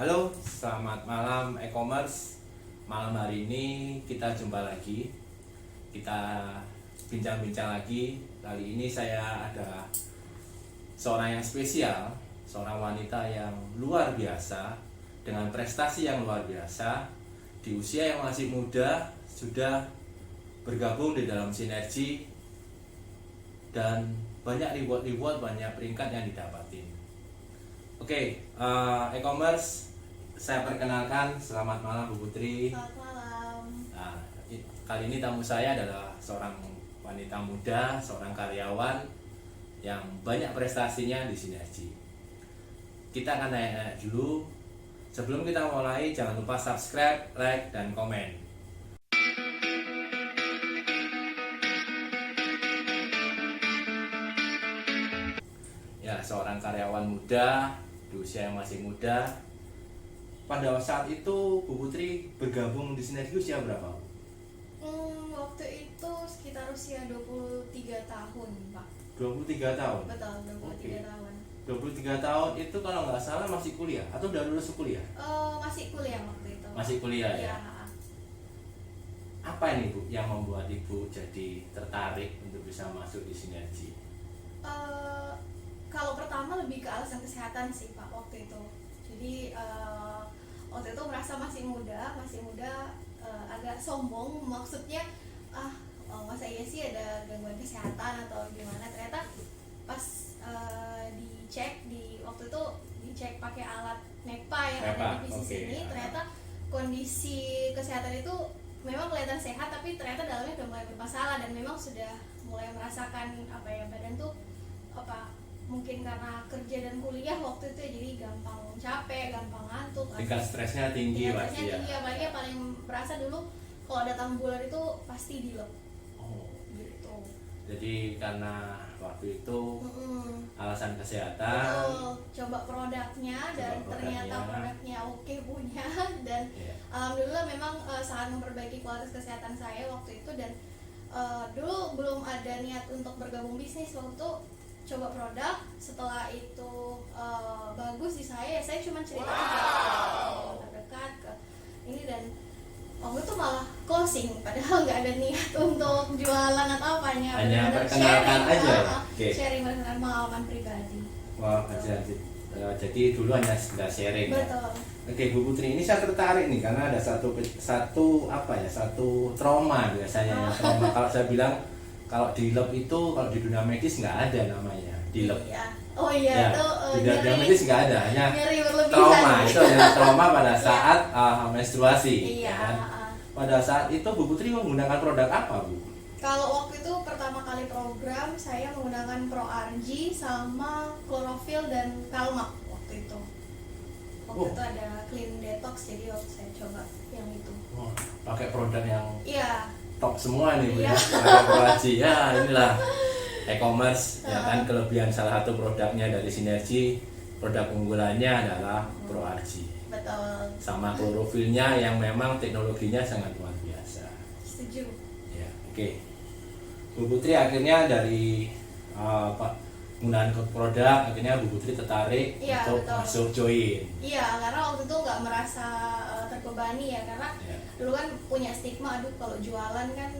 Halo, selamat malam e-commerce. Malam hari ini kita jumpa lagi. Kita bincang-bincang lagi. Kali ini saya ada seorang yang spesial, seorang wanita yang luar biasa dengan prestasi yang luar biasa. Di usia yang masih muda sudah bergabung di dalam Sinergi dan banyak reward, banyak peringkat yang didapatin. Oke, e-commerce, saya perkenalkan, selamat malam Bu Putri. Selamat malam. Nah, kali ini tamu saya adalah seorang wanita muda, seorang karyawan yang banyak prestasinya di Sinergi. Kita akan nanya dulu. Sebelum kita mulai, jangan lupa subscribe, like, dan komen. Ya, seorang karyawan muda di usia yang masih muda. Pada saat itu Bu Putri bergabung di Sinergi usia berapa? Waktu itu sekitar usia 23 tahun, Pak. 23 tahun. Betul, 23 Oke. tahun. 23 tahun itu kalau nggak salah masih kuliah atau udah lulus kuliah? Masih kuliah waktu itu. Masih kuliah ya. Iya. Apa ini Bu yang membuat Ibu jadi tertarik untuk bisa masuk di Sinergi? Kalau pertama lebih ke alasan kesehatan sih, Pak, waktu itu. Jadi waktu itu merasa masih muda, agak sombong, maksudnya masa iya sih ada gangguan kesehatan atau gimana. Ternyata pas waktu itu dicek pakai alat NEPA yang ada di bisnis ini, ternyata kondisi kesehatan itu memang kelihatan sehat, tapi ternyata dalamnya udah mulai bermasalah dan memang sudah mulai merasakan badan tuh mungkin karena kerja dan kuliah waktu itu ya, jadi gampang capek, gampang ngantuk. Tingkat stresnya tinggi pasti ya. Tinggi, apalagi yang paling berasa dulu kalau datang bulan itu pasti dilep. Oh, Gitu. jadi karena waktu itu alasan kesehatan. Coba produknya dan ternyata produknya oke punya dan Yeah. alhamdulillah memang sangat memperbaiki kualitas kesehatan saya waktu itu. Dan dulu belum ada niat untuk bergabung bisnis, waktu itu coba produk, setelah itu bagus di saya cuma cerita aja terdekat ke ini, dan waktu itu malah closing padahal nggak ada niat untuk jualan atau apanya, Hanya perkenalkan aja. Sharing pengalaman pribadi. Wah, jadi dulu hanya sekedar sharing. Betul. Oke, Bu Putri, ini saya tertarik nih karena ada satu trauma biasanya. Trauma kalau saya bilang, kalau di lab itu, kalau di dunia medis nggak ada namanya di lab. Iya. Oh iya, Ya, itu di dunia medis nggak ada, hanya nyeri berlebihan. trauma. Itu adalah trauma pada saat menstruasi. Iya. Ya kan? Pada saat itu Bu Putri menggunakan produk apa, Bu? Kalau waktu itu pertama kali program saya menggunakan ProRG sama Chlorophyll dan Calmak waktu itu. Waktu itu ada Clean Detox, jadi waktu saya coba yang itu. Oh, pakai produk yang Iya. top semua nih Bu Iya. ya. Pakai ProRG. Ya, inilah e-commerce ya kan, kelebihan salah satu produknya dari Sinergi, produk unggulannya adalah ProRG. Betul. Sama klorofilnya yang memang teknologinya sangat luar biasa. Setuju. Ya, oke. Bu Putri akhirnya dari penggunaan produk, akhirnya Bu Putri tertarik Iya, untuk betul. masuk join. Iya, karena waktu itu nggak merasa terbebani ya, karena Ya. dulu kan punya stigma, aduh kalau jualan kan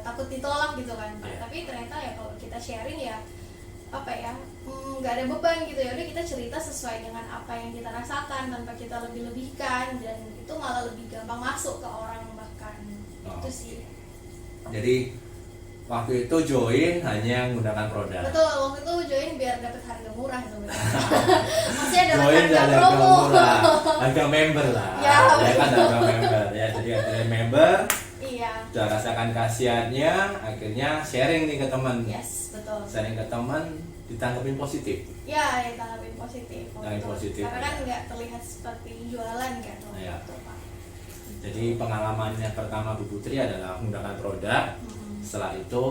takut ditolak gitu kan. Iya. Tapi ternyata ya kalau kita sharing ya nggak ada beban gitu, ya udah kita cerita sesuai dengan apa yang kita rasakan tanpa kita lebih-lebihkan, dan itu malah lebih gampang masuk ke orang bahkan. Oh, Itu sih. Jadi waktu itu join hanya menggunakan produk. Betul, waktu itu join biar dapat harga murah sebenarnya. Maksudnya dapat Join harga dari harga promo. murah, harga member lah. Ya, Kan harga member ya. Jadi ada member, Iya. udah rasakan khasiatnya, akhirnya sharing nih ke teman. Yes, betul. Sharing ke teman, ditanggapin positif. Ya, tanggapin positif. waktu Tanggapin itu. positif, Karena ya. kan nggak terlihat seperti jualan kan waktu Iya. itu, Pak. Jadi pengalamannya pertama Bu Putri adalah menggunakan produk. Setelah itu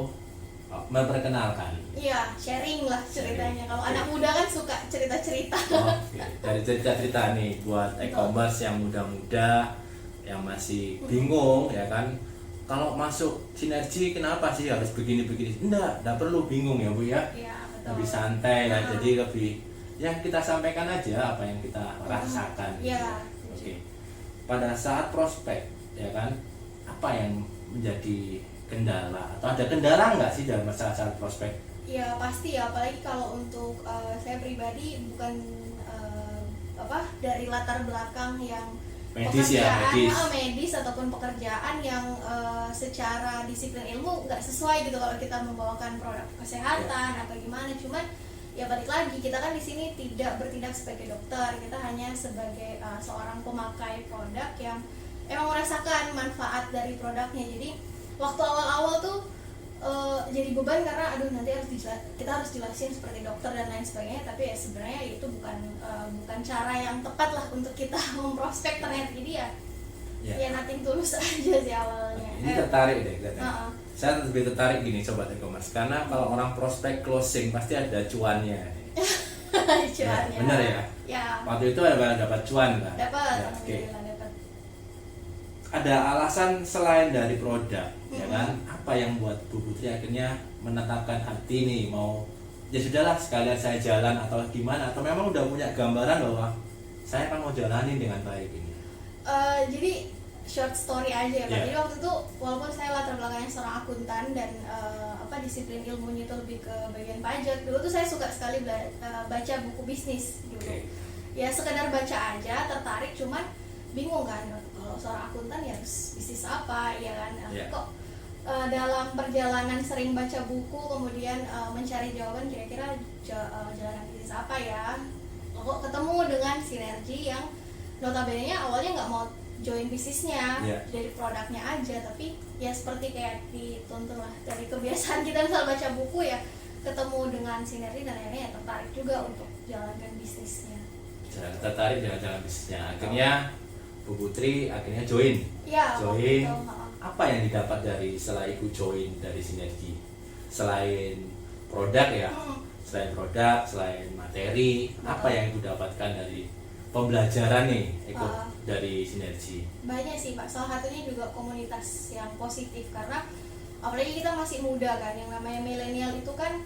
memperkenalkan. Iya, sharing lah ceritanya. Kalau anak muda kan suka cerita-cerita. Oke. Dari cerita-cerita nih buat e-commerce yang muda-muda, yang masih bingung ya kan, kalau masuk Sinergi kenapa sih harus begini-begini? Enggak perlu bingung ya Bu ya. Iya, betul. Lebih santai lah, jadi lebih ya kita sampaikan aja apa yang kita rasakan. Ya. Oke. Pada saat prospek, ya kan, apa yang menjadi kendala atau ada kendala nggak sih dalam saat prospek? Ya pasti ya, apalagi kalau untuk saya pribadi bukan dari latar belakang yang Medis ya, medis ataupun pekerjaan yang secara disiplin ilmu nggak sesuai gitu kalau kita membawakan produk kesehatan atau gimana. Cuman ya balik lagi, kita kan di sini tidak bertindak sebagai dokter, kita hanya sebagai seorang pemakai produk yang emang merasakan manfaat dari produknya. Jadi waktu awal-awal tuh jadi beban karena nanti kita harus jelasin seperti dokter dan lain sebagainya, tapi ya sebenarnya itu bukan cara yang tepat lah untuk kita memprospek ternyata. Jadi ya nothing tulus aja sih awalnya. Ini tertarik deh kelihatannya. Saya lebih tertarik gini Sobat E-commerce, karena kalau orang prospek closing pasti ada cuannya. Cuannya. Bener ya? Ya. Waktu itu dapat cuan kan? Dapat. Ya, okay. Ada alasan selain dari produk, ya kan? Apa yang buat Bu Putri akhirnya menetapkan hati nih mau ya sudahlah sekalian saya jalan atau gimana, atau memang udah punya gambaran bahwa saya akan mau jalanin dengan baik ini? Jadi short story aja ya Pak. Jadi waktu itu walaupun saya latar belakangnya seorang akuntan dan disiplin ilmunya itu lebih ke bagian pajak, dulu tuh saya suka sekali baca buku bisnis gitu. Ya sekedar baca aja, tertarik, cuman bingung kan kalau seorang akuntan ya harus bisnis apa, ya kan? Kok dalam perjalanan sering baca buku kemudian mencari jawaban kira-kira jalanan bisnis apa ya, kok ketemu dengan Sinergi yang notabene-nya awalnya nggak mau join bisnisnya, dari produknya aja, tapi ya seperti kayak dituntun lah dari kebiasaan kita misal baca buku ya, ketemu dengan Sinergi dan akhirnya ya tertarik juga untuk jalankan bisnisnya. Tertarik jalan bisnisnya, akhirnya Bu Putri akhirnya join. Join. Apa yang didapat setelah ikut join dari Sinergi? Selain produk ya, selain materi, apa yang Ibu dapatkan dari pembelajaran nih ikut dari Sinergi? Banyak sih Pak, salah satunya juga komunitas yang positif, karena apalagi kita masih muda kan, yang namanya milenial itu kan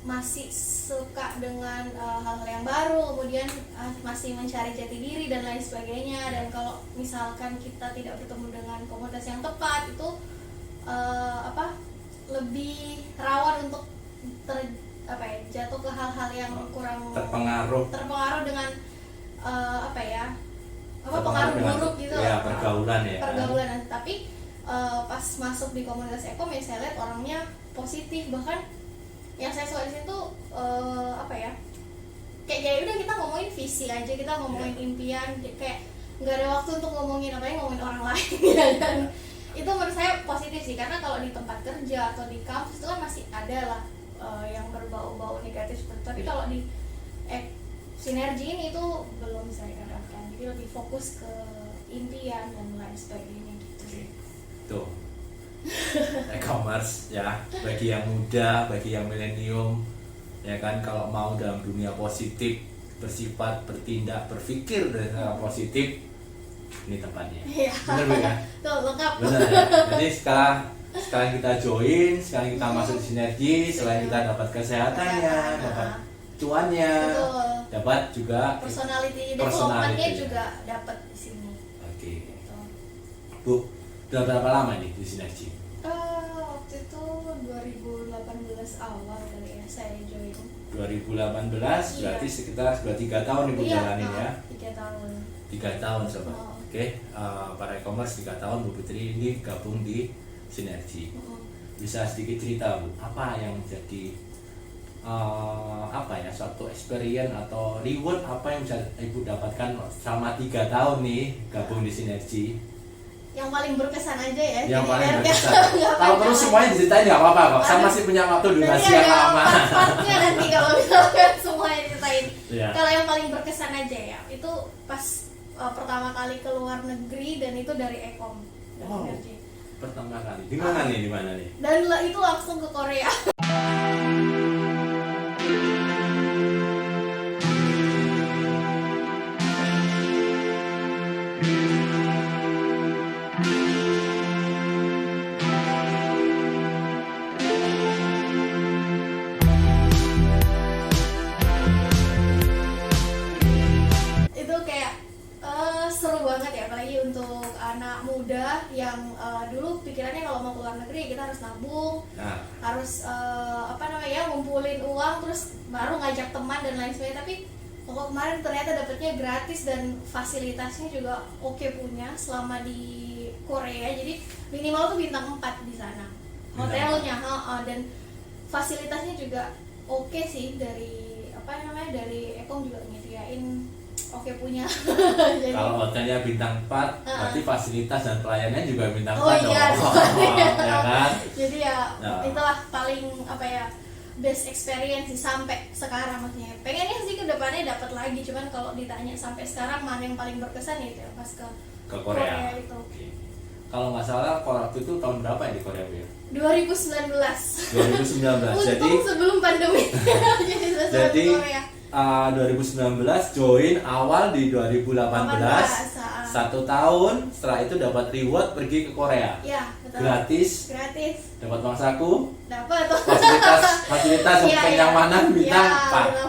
masih suka dengan hal-hal yang baru, kemudian masih mencari jati diri dan lain sebagainya. Dan kalau misalkan kita tidak bertemu dengan komunitas yang tepat, itu lebih rawan untuk jatuh ke hal-hal yang kurang terpengaruh dengan pengaruh buruk gitu. Ya, pergaulan. Tapi pas masuk di komunitas Ekom ya saya lihat orangnya positif, bahkan yang saya suka di situ kayak udah kita ngomongin visi aja, kita ngomongin impian, kayak nggak ada waktu untuk ngomongin ngomongin orang lain ya kan. Itu menurut saya positif sih, karena kalau di tempat kerja atau di kampus itu kan masih ada lah yang berbau-bau negatif seperti itu. Tapi kalau di Sinergi ini tuh belum saya dapatkan, jadi lebih fokus ke impian dan lain sebagainya gitu. Tuh. E-commerce ya, bagi yang muda, bagi yang milenium, ya kan, kalau mau dalam dunia positif, bersifat, bertindak, berpikir dengan positif, ini tempatnya. Benar kan? Tuh, lengkap. Benar ya. Jadi sekarang kita join, sekarang kita masuk di Sinergi, selain kita dapat kesehatannya, dapat cuannya, dapat juga personality development-nya juga dapat di sini. Oke. Bu, udah berapa lama nih di Sinergi? Waktu itu 2018 awal kali ya saya join. 2018 berarti sekitar 3 tahun Ibu jalanin ya? 3 tahun. 3 tahun Sobat. Oke, para e-commerce 3 tahun Bu Putri ini gabung di Sinergi. Bisa sedikit cerita Bu, apa yang jadi suatu experience atau reward apa yang bisa Ibu dapatkan selama 3 tahun nih gabung di Sinergi? Yang paling berkesan aja ya. Yang paling berkesan. Kalau terus semuanya diceritain nggak apa-apa kok. Saya masih punya waktu durasi yang lama. Part-partnya nanti kalau misalkan semuanya diceritain. Yeah. Kalau yang paling berkesan aja ya, itu pas pertama kali ke luar negeri dan itu dari Ekom. Pertama kali. Di mana nih? Dan itu langsung ke Korea. seru banget ya, apalagi untuk anak muda yang dulu pikirannya kalau mau keluar negeri kita harus nabung, harus ngumpulin uang terus baru ngajak teman dan lain sebagainya. Tapi kalau kemarin ternyata dapetnya gratis dan fasilitasnya juga oke punya selama di Korea. Jadi minimal tuh bintang 4 di sana hotelnya, dan fasilitasnya juga oke sih, dari dari Ekom juga nyediain oke punya. Jadi, kalau hotelnya bintang 4 berarti fasilitas dan pelayanannya juga bintang 4 iya, ya kan? Jadi itulah paling best experience sih sampai sekarang. Maksudnya pengennya sih kedepannya dapat lagi, cuman kalau ditanya sampai sekarang mana yang paling berkesan ya itu pas ke Korea itu. Okay. Kalau nggak salah waktu itu tahun berapa ya di Korea Bu? 2019. 2019. Jadi sebelum pandemi. Jadi Korea. 2019 join awal di 2018. 1 tahun setelah itu dapat reward pergi ke Korea. Iya, betul. Gratis. Dapat uang saku. Dapat. Fasilitas kenyamanan bintang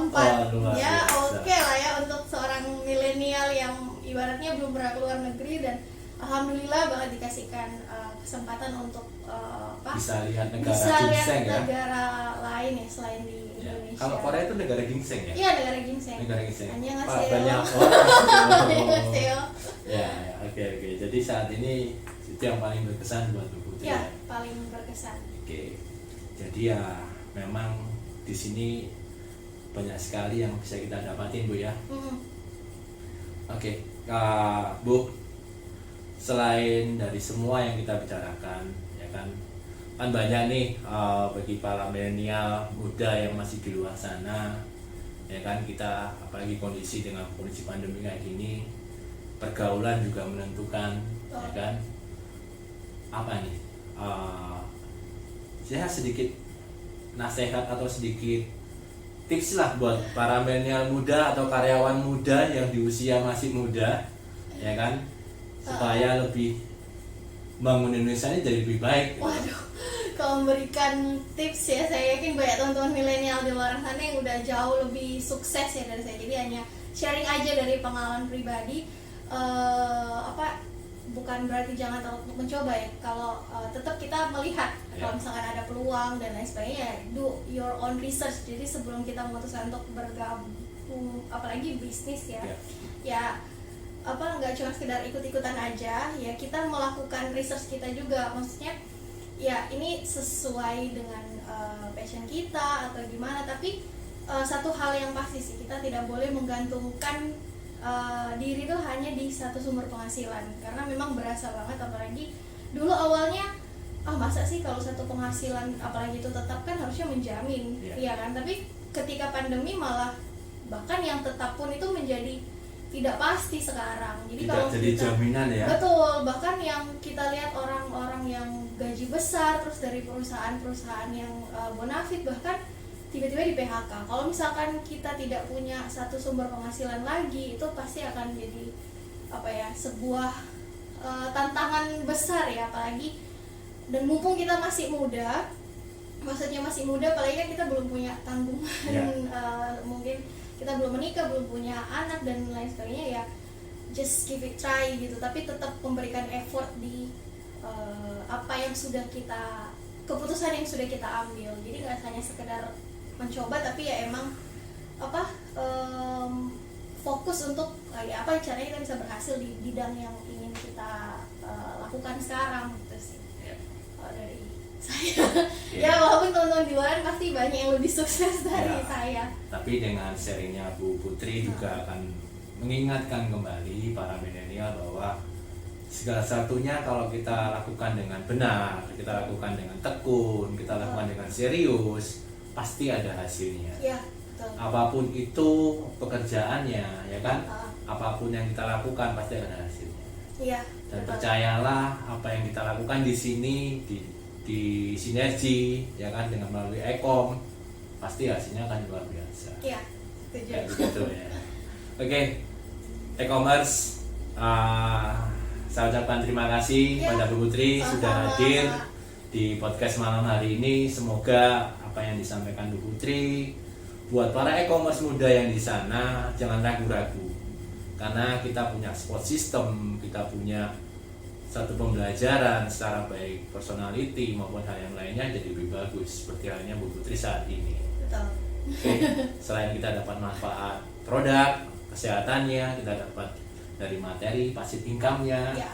4. Ya, oke lah ya untuk seorang milenial yang ibaratnya belum pernah keluar negeri, dan alhamdulillah banget dikasihkan kesempatan untuk bisa lihat negara lain ya selain di Indonesia. Kalau Korea itu negara ginseng ya? Iya, negara ginseng. Banyak ya, oke. Jadi saat ini itu yang paling berkesan buat Bu Putri. Ya, paling berkesan. Oke. Jadi ya memang di sini banyak sekali yang bisa kita dapatin Bu ya. Oke, Bu, selain dari semua yang kita bicarakan, ya kan banyak nih bagi para milenial muda yang masih di luar sana, ya kan, kita apalagi kondisi pandemi kayak gini, pergaulan juga menentukan, ya kan. Apa nih? Saya sedikit nasihat atau sedikit tips lah buat para milenial muda atau karyawan muda yang di usia masih muda, ya kan, supaya lebih bangun Indonesia ini jadi lebih baik. Waduh, kalau memberikan tips ya, saya yakin banyak teman-teman milenial di luar sana yang udah jauh lebih sukses ya dari saya. Jadi hanya sharing aja dari pengalaman pribadi. Bukan berarti jangan takut untuk mencoba ya. Kalau tetap kita melihat kalau misalkan ada peluang dan lain sebagainya, do your own research. Jadi sebelum kita memutuskan untuk bergabung, apalagi bisnis ya nggak cuma sekedar ikut-ikutan aja ya, kita melakukan research kita juga. Maksudnya ya ini sesuai dengan passion kita atau gimana, tapi satu hal yang pasti sih, kita tidak boleh menggantungkan diri tuh hanya di satu sumber penghasilan, karena memang berasa banget. Apalagi dulu awalnya masa sih kalau satu penghasilan apalagi itu tetap kan harusnya menjamin, iya kan. Tapi ketika pandemi malah bahkan yang tetap pun itu menjadi tidak pasti sekarang. Jadi tidak jadi jaminan ya. Betul, bahkan yang kita lihat orang-orang yang gaji besar terus dari perusahaan-perusahaan yang bonafit bahkan tiba-tiba di PHK. Kalau misalkan kita tidak punya satu sumber penghasilan lagi, itu pasti akan jadi sebuah tantangan besar ya, apalagi dan mumpung kita masih muda. Maksudnya masih muda, apalagi kan kita belum punya tanggungan, mungkin kita belum menikah, belum punya anak dan lain sebagainya, ya just give it try gitu. Tapi tetap memberikan effort di apa yang sudah kita, keputusan yang sudah kita ambil. Jadi nggak hanya sekedar mencoba, tapi ya emang fokus untuk apa caranya kita bisa berhasil di bidang yang ingin kita lakukan sekarang gitu sih. Kalau dari saya ya walaupun teman-teman di luar pasti banyak yang lebih sukses dari saya, tapi dengan sharingnya Bu Putri juga akan mengingatkan kembali para milenial bahwa segala satunya kalau kita lakukan dengan benar, kita lakukan dengan tekun, kita lakukan dengan serius, pasti ada hasilnya. Betul. Apapun itu pekerjaannya, ya kan, apapun yang kita lakukan pasti ada hasilnya. Dan betul. Percayalah apa yang kita lakukan di sini di sinergi, ya kan, dengan melalui Ekom, pasti hasilnya akan luar biasa. Setuju. Gitu ya. Oke, E-commerce, saya ucapkan terima kasih pada Bu Putri sudah hadir di podcast malam hari ini. Semoga apa yang disampaikan Bu Putri buat para e-commerce muda yang di sana jangan ragu-ragu. karena kita punya support system, kita punya satu pembelajaran secara baik personality maupun hal yang lainnya jadi lebih bagus, seperti halnya Bu Putri saat ini. Betul. Oke, selain kita dapat manfaat produk, kesehatannya, kita dapat dari materi, passive income-nya, Ya.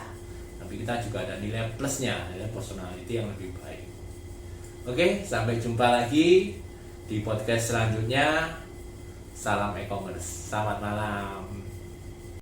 tapi kita juga ada nilai plusnya, nilai personality yang lebih baik. Oke, sampai jumpa lagi di podcast selanjutnya. Salam e-commerce. Selamat malam.